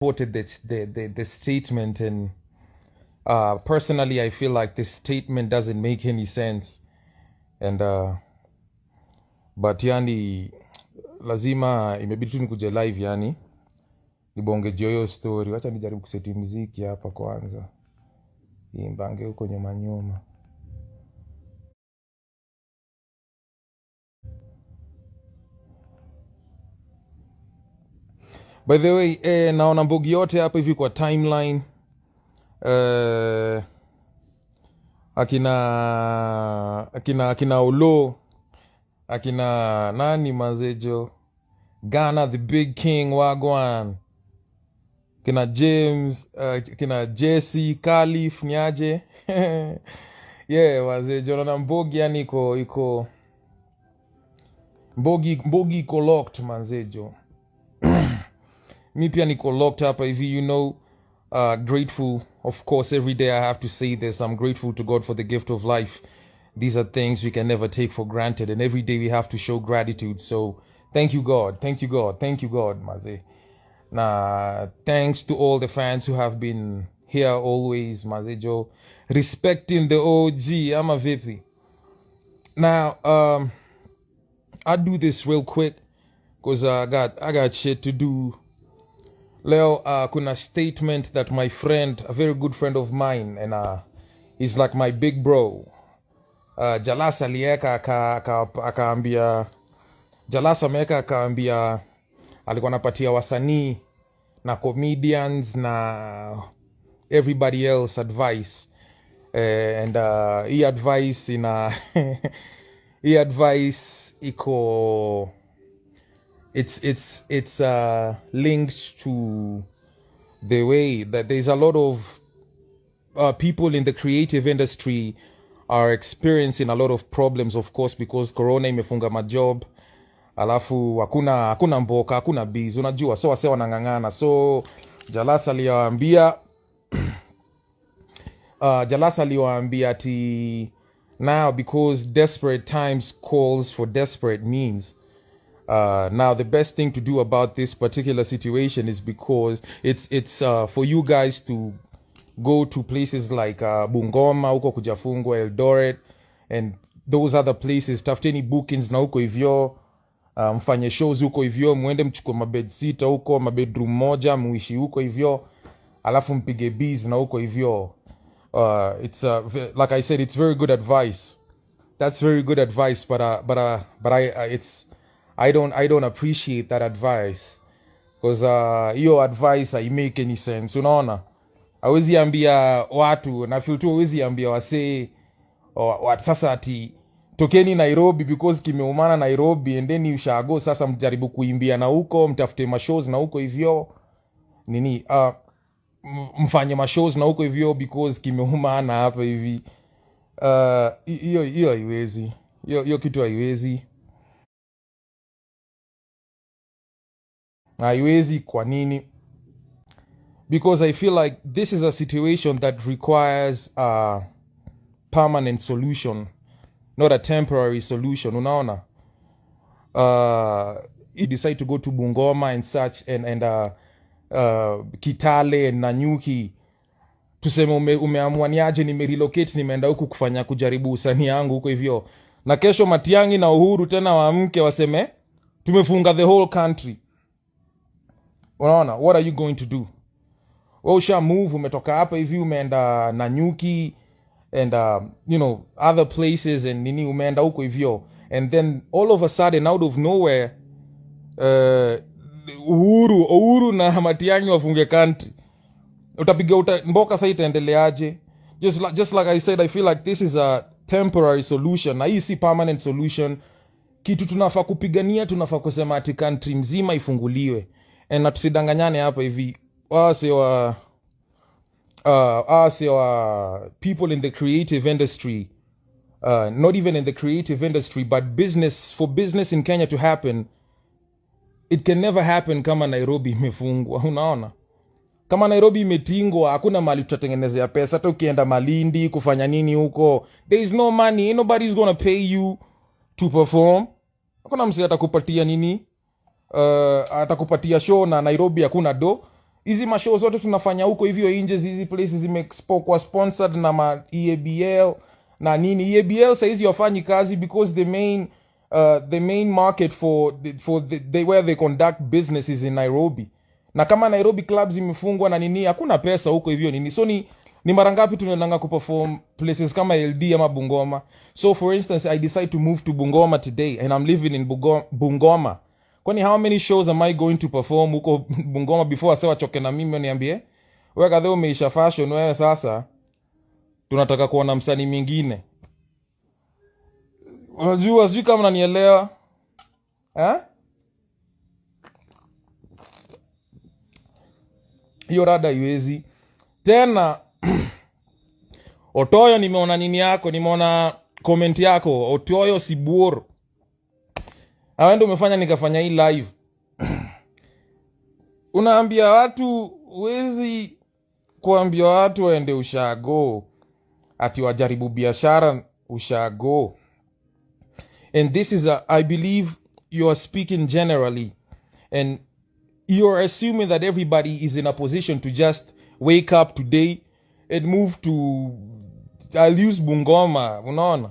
supported the statement, and personally I feel like this statement doesn't make any sense, and but yani lazima imebidi tu nikuje live yani nibonge joyo story. Wacha nijaribu kuseti muziki hapa kwanza, imbange huko nyuma. By the way, naona mbogi yote hapa hivi kwa timeline. Akina Olo, akina nani mazejo, Ghana the big king wagwan, kina James, kina Jesse, Khalif, niaje. Yeah, mazejo naona mbogi yani iko mbogi iko locked mazejo. Mi pia niko locked up hivi, you know. Grateful, of course, every day I have to say this. I'm grateful to God for the gift of life. These are things we can never take for granted, and every day we have to show gratitude. So thank you God, thank you God, thank you God, maze. Thanks to all the fans who have been here always, mazejo, respecting the OG. I'm a vipi. Now I'll do this real quick because I got shit to do. Leo kuna statement that my friend, a very good friend of mine, and he's like my big bro, Jalasa alieka akaambia, Jalasa ameka akaambia alikuwa anapatia wasanii na comedians na everybody else advice, and hii advice hii advice iko it's linked to the way that there's a lot of people in the creative industry are experiencing a lot of problems, of course, because corona imefunga majob, alafu hakuna mboka, hakuna biz, unajua, so wase wanangangana. So Jalasa aliwaambia ati now, because desperate times calls for desperate means. Now the best thing to do about this particular situation is because it's for you guys to go to places like Bungoma, huko kujafungwa, Eldoret, and those other places. Tafuteni bookings na huko hivyo, mfanye shows huko hivyo, muende mchukue mabed sita huko, mabedroom moja, muishi huko hivyo, alafu mpige bees na huko hivyo. It's like I said, it's very good advice. That's very good advice, but I don't appreciate that advice, because your advice I make any sense. Unaona, hawezi ambia watu, na feel tu hawezi ambia wase watu sasa ati tokeni Nairobi because kimeumana Nairobi, and then ushago sasa mjaribu kuimbia na huko, mtafute ma shows na huko hivyo nini, mfanye ma shows na huko hivyo because kimeumana hapa hivi. Hiyo haiwezi, hiyo kitu haiwezi. Haiwezi. Kwa nini? Because I feel like this is a situation that requires a permanent solution, not a temporary solution. Unaona, you decide to go to Bungoma and such, and Kitale and Nanyuki, tuseme umeamua niaje nimerelocate, nimeenda huku kufanya kujaribu usanii yangu huko hivyo, na kesho Matiang'i na Uhuru tena waamke waseme tumefunga the whole country. Unaona, what are you going to do? Usha move, umetoka hapa hivi umeenda Nanyuki and you know, other places, and nini umeenda huko hivyo, and then all of a sudden out of nowhere Uhuru na Matiang'i wafunge country. Utapiga mboka sasa itaendeleaje? Just like I said, I feel like this is a temporary solution, na hii si permanent solution. Kitu tunafaa kupigania, tunafaa kusema ati country mzima ifunguliwe. Na tusidanganyane hapa hivi, wase wa people in the creative industry, not even in the creative industry, but business, for business in Kenya to happen, it can never happen kama Nairobi imefungwa. Unaona, kama Nairobi imetingwa, hakuna mali tutatengenezea pesa. Hata ukienda Malindi kufanya nini huko, there is no money, nobody's gonna pay you to perform. Hakuna mse atakupatia nini, atakupatia show na Nairobi hakuna do. Hizi mashow zote tunafanya huko hivyo nje, hizi places zimekuwa sponsored na ma EABL na nini. EABL saizi wafanyi kazi because the main market for where they conduct business is in Nairobi. Na kama Nairobi clubs imefungwa na nini, hakuna pesa huko hivyo nini. So ni mara ngapi tunaendanga kuperform places kama LD ama Bungoma. So for instance, I decide to move to Bungoma today and I'm living in Bungoma. Kwani how many shows am I going to perform huko Bungoma before asewa choke na mimi niambie? Wewe kadhaa umeisha fashion, wewe sasa tunataka kuona msanii mwingine. Unajua sijui kama unanielewa. Hiyo rada iwezi. Tena Otoyo, nimeona nini yako, nimeona comment yako. Otoyo Siburo, awendo umefanya nikafanya hii live. Unaambia watu, wezi kuambia watu waende ushago ati wajaribu biashara ushago. And this is I believe you are speaking generally and you are assuming that everybody is in a position to just wake up today and move to, I'll use Bungoma. Unaona,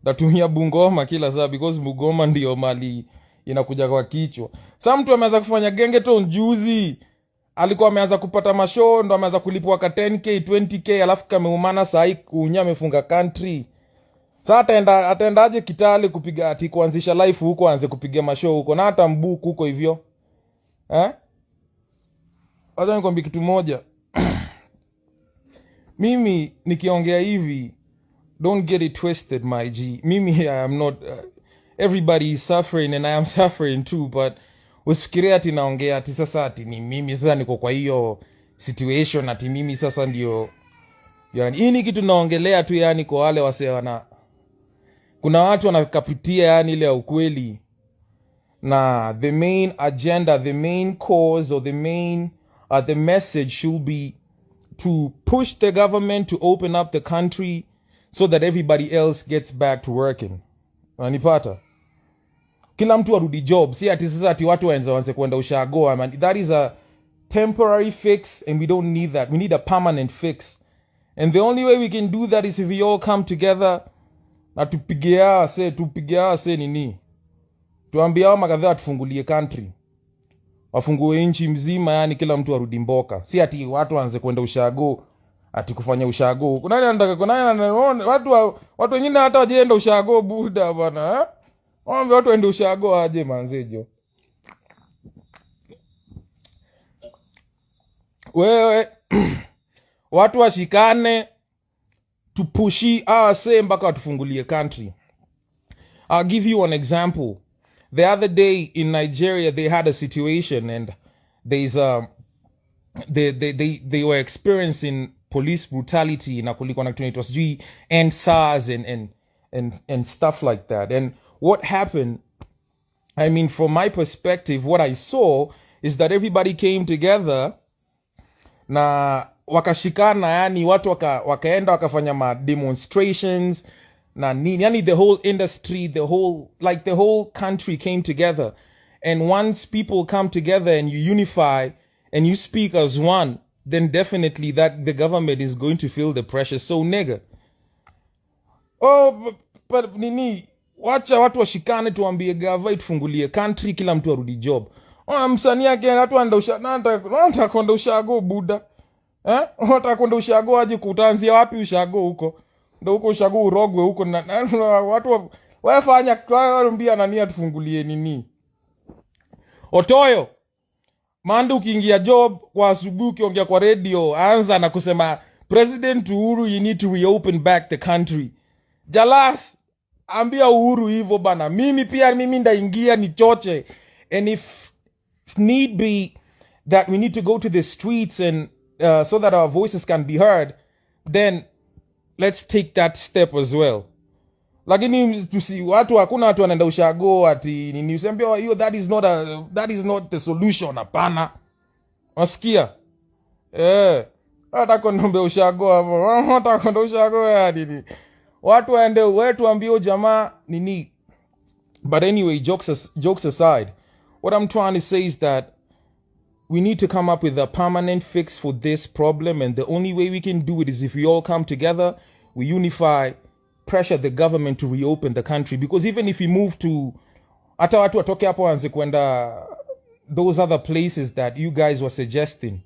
natumia Bungoma kila saa because Bungoma ndio mali inakuja kwa kichwa. Sasa mtu ameanza kufanya gengeton juzi, alikuwa ameanza kupata mashow, ndo ameanza kulipwa ka 10k 20k, alafu kameumana saa kunya amefunga country. Sasa ataendaje Kitale kupiga ati kuanzisha life huko, aanze kupiga mashow huko na hata mbuku huko hivyo? Wacha nikwambie kitu moja. Mimi nikiongea hivi, don't get it twisted my G. Mimi I am not everybody is suffering and I am suffering too, but usifikirie ati naongea ati sasa ati ni mimi sasa niko kwa hiyo situation ati mimi sasa ndio yani hii ni kitu naongelea tu, yani kwa wale wase wana, kuna watu wanakapitia yani ile ukweli, na the main agenda, the main cause or the message should be to push the government to open up the country so that everybody else gets back to working. Unanipata? Kila mtu arudi job, si ati sasa ati watu waanze kwenda ushago. I mean, that is a temporary fix and we don't need that. We need a permanent fix. And the only way we can do that is if we all come together na tupigia se nini. Tuambia wa makadhaa tufungulie country. Wafungue nchi mzima, yani kila mtu arudi mboka. Si ati watu waanze kwenda ushago, ati kufanya ushago. Kuna nani anataka, kuna nani watu wengine hata wajeenda ushago buda bwana, Ombe watu waende ushago aje manzejo. Wewe watu washikane tupushi say mpaka tufungulie country. I'll give you an example. The other day in Nigeria, they had a situation and there's they were experiencing police brutality na kulikuwa na kitu inaitwa sijui and SARS and stuff like that. And what happened, I mean, from my perspective, what I saw is that everybody came together na wakashikana, yani watu wakaenda wakafanya ma demonstrations na nini, yani the whole industry, the whole country came together. And once people come together and you unify and you speak as one, then definitely that the government is going to feel the pressure. So nigga, but nini, wacha watu washikane tuambie gava itufungulie country, kila mtu arudi job. Msanii yake watu anda kwenda ushago buda. Wata kwenda ushago aje, kutanzia wapi ushago huko? Ndio huko ushago urogwe huko na watu wafanya kwambia nani atufungulie nini. Otoyo Mande ukiingia job kwa asubuhi ukiongea kwa radio anza na kusema President Uhuru, you need to reopen back the country. Jalas ambia Uhuru hivyo bana, mimi ndaingia ni choche. And if need be that we need to go to the streets and so that our voices can be heard, then let's take that step as well. Lakini tusi watu, hakuna watu wanaenda ushago ati nini usembia hiyo, that is not the solution. Hapana, wasikia hata kondombe ushago hapo, hata kondombe ushago ya nini, watu waende wetu ambio jamaa nini. But anyway, jokes aside, what I'm trying to say is that we need to come up with a permanent fix for this problem, and the only way we can do it is if we all come together, we unify, pressure the government to reopen the country. Because even if we move to hata watu watoke hapo wanze kwenda those other places that you guys were suggesting,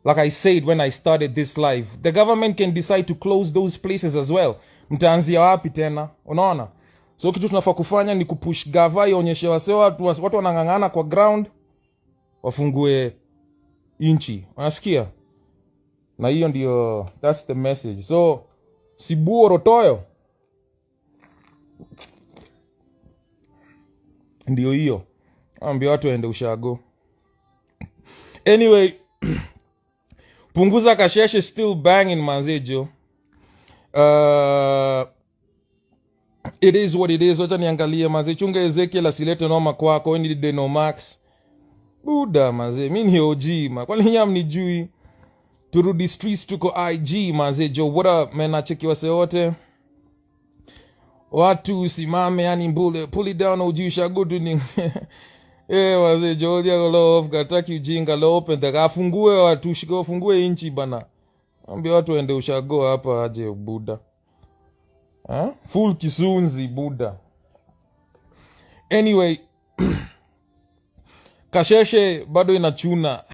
like I said when I started this live, the government can decide to close those places as well. Mtaanzia wapi tena? Unaona? So kitu tunafaa kufanya ni kupush gava ionyeshe wase watu wanangangana kwa ground wafungue inchi. Unasikia? Na hiyo ndio, that's the message. So Sibuo Rotoyo ndio hiyo. Ambia watu waende ushago. Anyway, Punguza Kasheshe still banging manzejo. It is what it is. Wacha niangalie manze. Chunga Ezekiel asilete noma kwako. Any day no max. Buda manze. Mimi ni OG ma. Kwani nyam ni jui. Turudi streets tuko IG manze jo. What up man, nacheki wase wote. Watu simame yani mbule. Pull it down OG ushago tu ni. Manze jo dia go off gataki ujinga lo open the afungue watu shiko fungue inchi bana. Ambia watu waende ushago hapa aje buda. Full kisunzi buda. Anyway, Kasheshe bado inachuna.